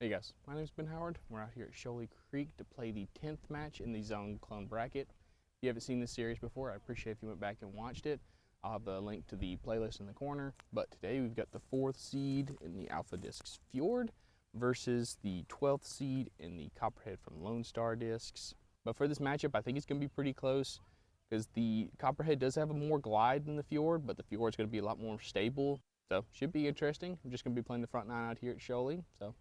Hey guys, my name's Ben Howard. We're out here at Shoaly Creek to play the 10th match in the Zone Clone Bracket. If you haven't seen this series before, I appreciate if you went back and watched it. I'll have the link to the playlist in the corner. But today we've got the 4th seed in the Alpha Discs Fjord versus the 12th seed in the Copperhead from Lone Star Discs. But for this matchup, I think it's going to be pretty close because the Copperhead does have a more glide than the Fjord, but the Fjord's going to be a lot more stable. So should be interesting. I'm just going to be playing the front 9 out here at Shoaly. So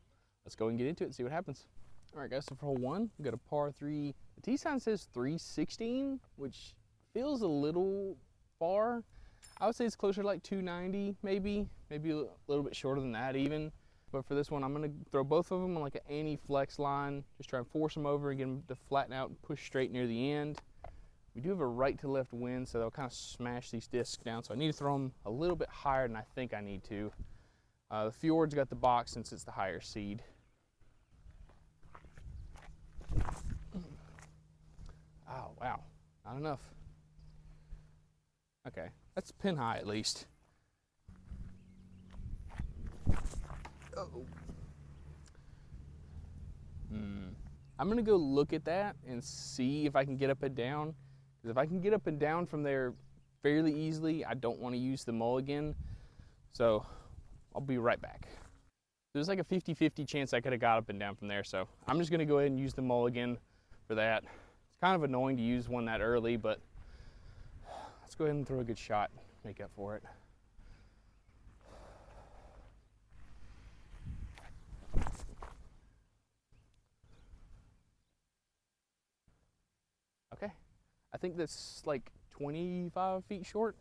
let's go and get into it and see what happens. All right, guys, so for hole 1, we've got a par 3. The tee sign says 316, which feels a little far. I would say it's closer to like 290, maybe a little bit shorter than that even. But for this one, I'm going to throw both of them on like an anti-flex line, just try and force them over and get them to flatten out and push straight near the end. We do have a right to left wind, so they'll kind of smash these discs down, so I need to throw them a little bit higher than I think I need to. The Fjord's got the box since it's the higher seed. Oh, wow. Not enough. Okay, that's pin high at least. Uh-oh. I'm going to go look at that and see if I can get up and down. Because if I can get up and down from there fairly easily, I don't want to use the mulligan. So I'll be right back. There's like a 50-50 chance I could have got up and down from there. So I'm just going to go ahead and use the mulligan for that. It's kind of annoying to use one that early, but let's go ahead and throw a good shot, make up for it. Okay, I think that's like 25 feet short.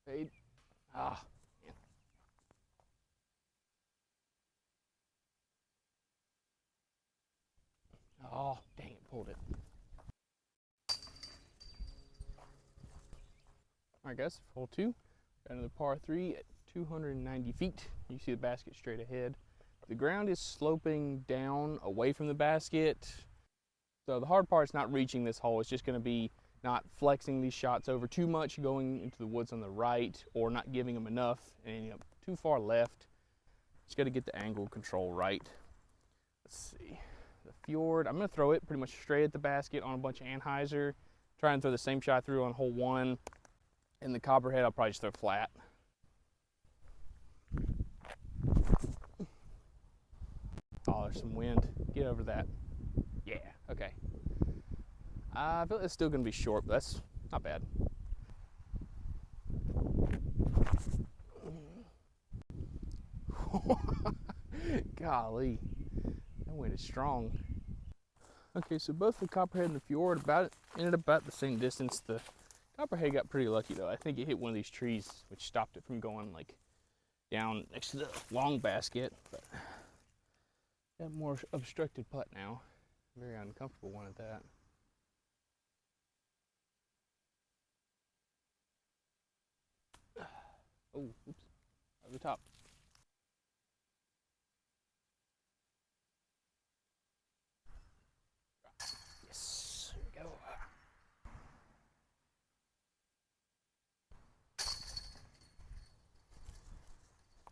Fade. Ah, man. Oh, dang it, pulled it. All right, guys, hole 2. Got another par 3 at 290 feet. You see the basket straight ahead. The ground is sloping down away from the basket. So the hard part is not reaching this hole. It's just going to be not flexing these shots over too much, going into the woods on the right, or not giving them enough and ending up too far left. Just got to get the angle control right. Let's see. The Fjord, I'm going to throw it pretty much straight at the basket on a bunch of anhyzer. Try and throw the same shot through on hole 1. And the Copperhead, I'll probably just throw flat. Oh, there's some wind. Get over that. Yeah, okay. I feel like it's still going to be short, but that's not bad. Golly, that wind is strong. Okay, so both the Copperhead and the Fjord ended about the same distance. The Copperhead got pretty lucky though. I think it hit one of these trees, which stopped it from going like down next to the long basket. But got more obstructed putt now. Very uncomfortable one at that. Oh, oops, over the top. Yes, here we go.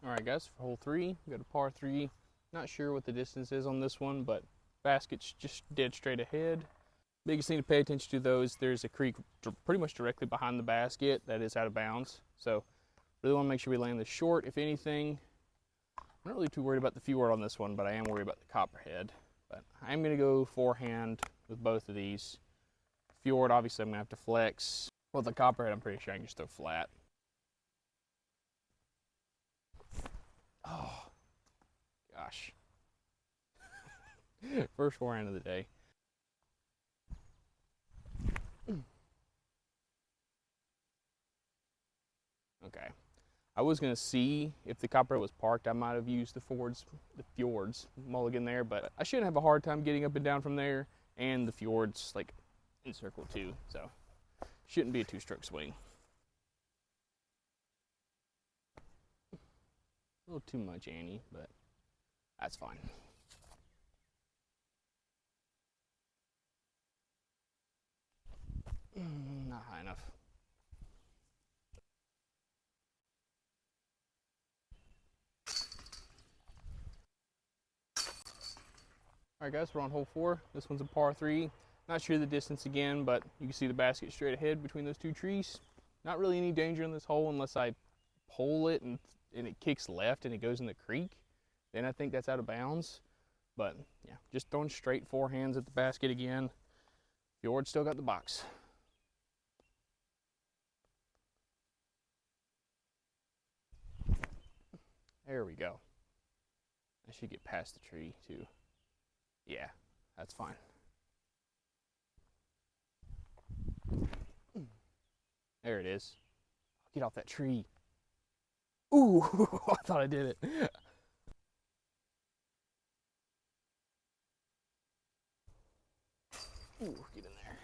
All right, guys, for hole 3, we got a par 3. Not sure what the distance is on this one, but basket's just dead straight ahead. Biggest thing to pay attention to though is there's a creek pretty much directly behind the basket that is out of bounds. So really want to make sure we land this short. If anything, I'm not really too worried about the Fjord on this one, but I am worried about the Copperhead. But I'm going to go forehand with both of these. Fjord, obviously, I'm going to have to flex. Well, the Copperhead, I'm pretty sure I can just throw flat. Oh, gosh. First forehand of the day. Okay. I was going to see if the Copperhead was parked. I might have used the Fjord's mulligan there, but I shouldn't have a hard time getting up and down from there. And the Fjord's like in circle too, so shouldn't be a 2-stroke swing. A little too much Annie, but that's fine. Not high enough. All right, guys, we're on hole 4. This one's a par 3. Not sure the distance again, but you can see the basket straight ahead between those two trees. Not really any danger in this hole unless I pull it and it kicks left and it goes in the creek. Then I think that's out of bounds. But yeah, just throwing straight forehands at the basket again. Fjord still got the box. There we go. I should get past the tree too. Yeah, that's fine. There it is. Get off that tree. Ooh, I thought I did it. Ooh, get in there.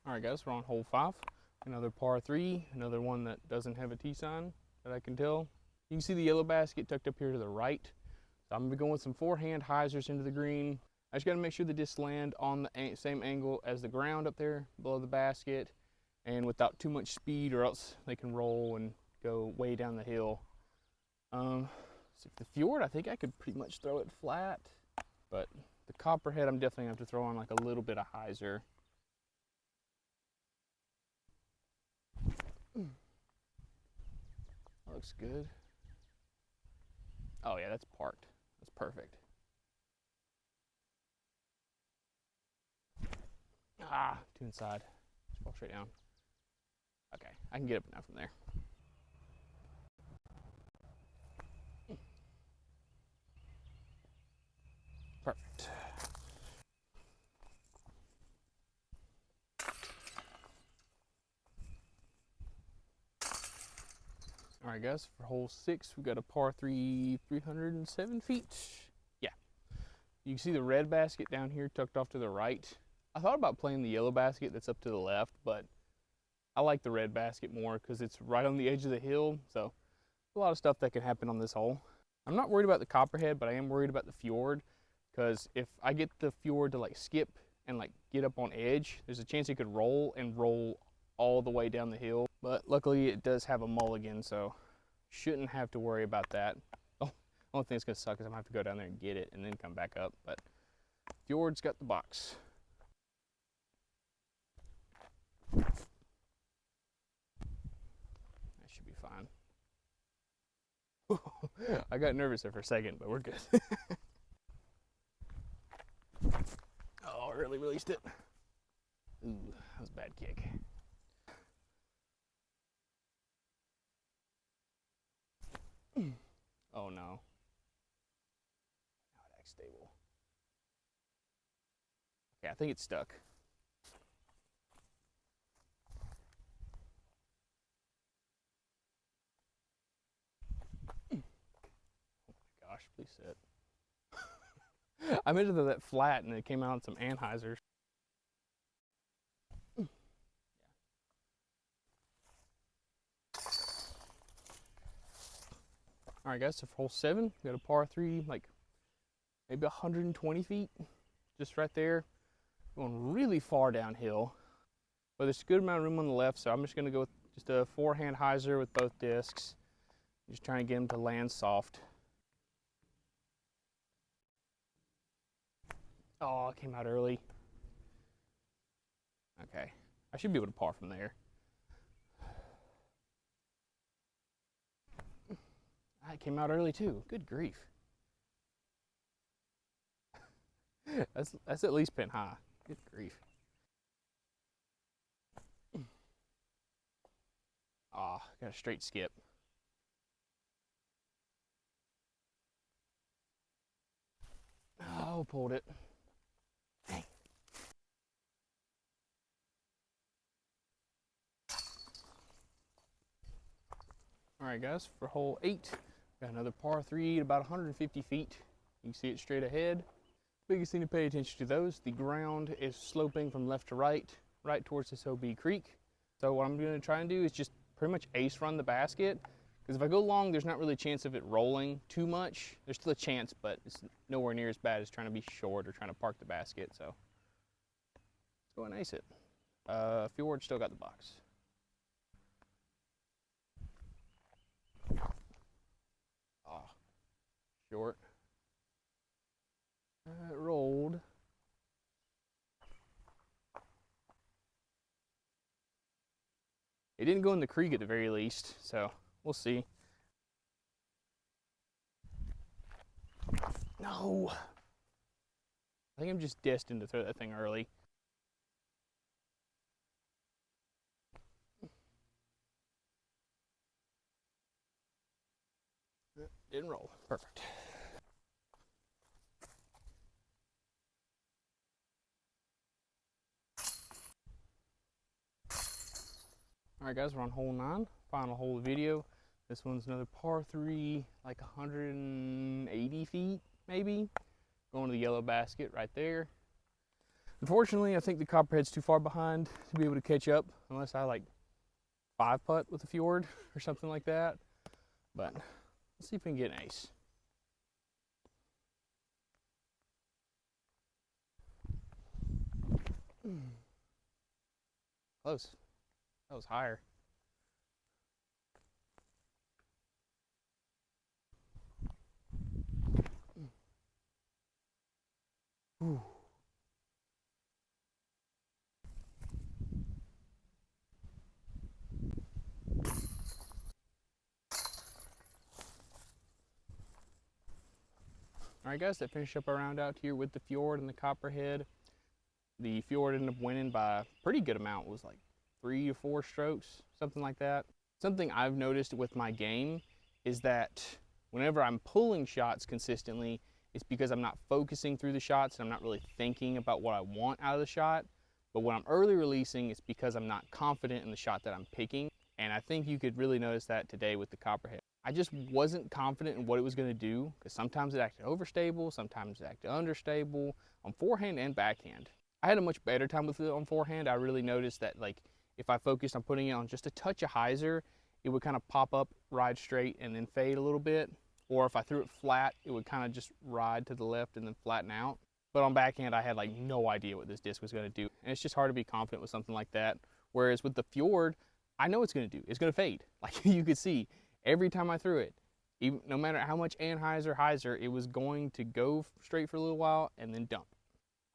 All right, guys, we're on hole 5. Another par 3, another one that doesn't have a T sign that I can tell. You can see the yellow basket tucked up here to the right. So I'm gonna be going with some forehand hyzers into the green. I just gotta make sure the discs land on the same angle as the ground up there below the basket and without too much speed, or else they can roll and go way down the hill. So the Fjord, I think I could pretty much throw it flat, but the Copperhead, I'm definitely gonna have to throw on like a little bit of hyzer. That looks good. Oh yeah, that's parked. That's perfect. Ah, too inside. Just fall straight down. Okay, I can get up now from there. Perfect. All right, guys, for hole 6, we've got a par 3, 307 feet. Yeah. You can see the red basket down here tucked off to the right. I thought about playing the yellow basket that's up to the left, but I like the red basket more because it's right on the edge of the hill, so a lot of stuff that can happen on this hole. I'm not worried about the Copperhead, but I am worried about the Fjord, because if I get the Fjord to like skip and like get up on edge, there's a chance it could roll all the way down the hill. But luckily it does have a mulligan, so shouldn't have to worry about that. The only thing that's gonna suck is I'm gonna have to go down there and get it and then come back up, but Fjord's got the box. That should be fine. I got nervous there for a second, but we're good. Oh, I really released it. Ooh, that was a bad kick. Oh no. Now it acts stable. Okay, I think it's stuck. Oh my gosh, please sit. I meant to throw that flat and it came out in some anhyzers. All right, guys, so for hole 7, we got a par 3, like maybe 120 feet, just right there, going really far downhill. But there's a good amount of room on the left, so I'm just gonna go with just a forehand hyzer with both discs. Just trying to get them to land soft. Oh, it came out early. Okay, I should be able to par from there. It came out early too. Good grief. That's at least pin high. Good grief. Ah, got a straight skip. Oh, pulled it. Dang. All right, guys, for hole 8, got another par 3 at about 150 feet. You can see it straight ahead. Biggest thing to pay attention to those, the ground is sloping from left to right towards this OB creek. So what I'm going to try and do is just pretty much ace run the basket, because if I go long, there's not really a chance of it rolling too much. There's still a chance, but it's nowhere near as bad as trying to be short or trying to park the basket. So let's go and ace it. Fjord still got the box. Short. It rolled. It didn't go in the creek at the very least, so we'll see. No! I think I'm just destined to throw that thing early. Didn't roll. Perfect. Alright guys, we're on hole 9, final hole of the video. This one's another par 3, like 180 feet maybe. Going to the yellow basket right there. Unfortunately, I think the Copperhead's too far behind to be able to catch up unless I like 5-putt with the Fjord or something like that. But let's see if we can get an ace. Close. That was higher. Ooh. Alright guys, that finished up our round out here with the Fjord and the Copperhead. The Fjord ended up winning by a pretty good amount. It was like 3 to 4 strokes, something like that. Something I've noticed with my game is that whenever I'm pulling shots consistently, it's because I'm not focusing through the shots and I'm not really thinking about what I want out of the shot. But when I'm early releasing, it's because I'm not confident in the shot that I'm picking. And I think you could really notice that today with the Copperhead. I just wasn't confident in what it was going to do because sometimes it acted overstable, sometimes it acted understable on forehand and backhand. I had a much better time with it on forehand. I really noticed that like if I focused on putting it on just a touch of hyzer, it would kind of pop up, ride straight, and then fade a little bit. Or if I threw it flat, it would kind of just ride to the left and then flatten out. But on backhand, I had like no idea what this disc was going to do. And it's just hard to be confident with something like that. Whereas with the Fjord, I know it's going to do. It's going to fade. Like you could see, every time I threw it, even, no matter how much hyzer, it was going to go straight for a little while and then dump.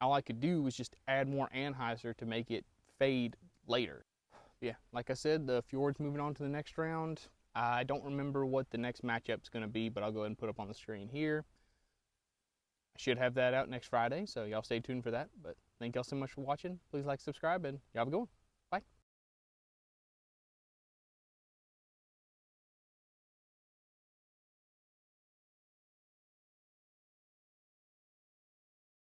All I could do was just add more anhyzer to make it fade later. Yeah, like I said, the Fjord's moving on to the next round. I don't remember what the next matchup's going to be, but I'll go ahead and put up on the screen here. I should have that out next Friday, so y'all stay tuned for that. But thank y'all so much for watching. Please like, subscribe, and y'all have a good one.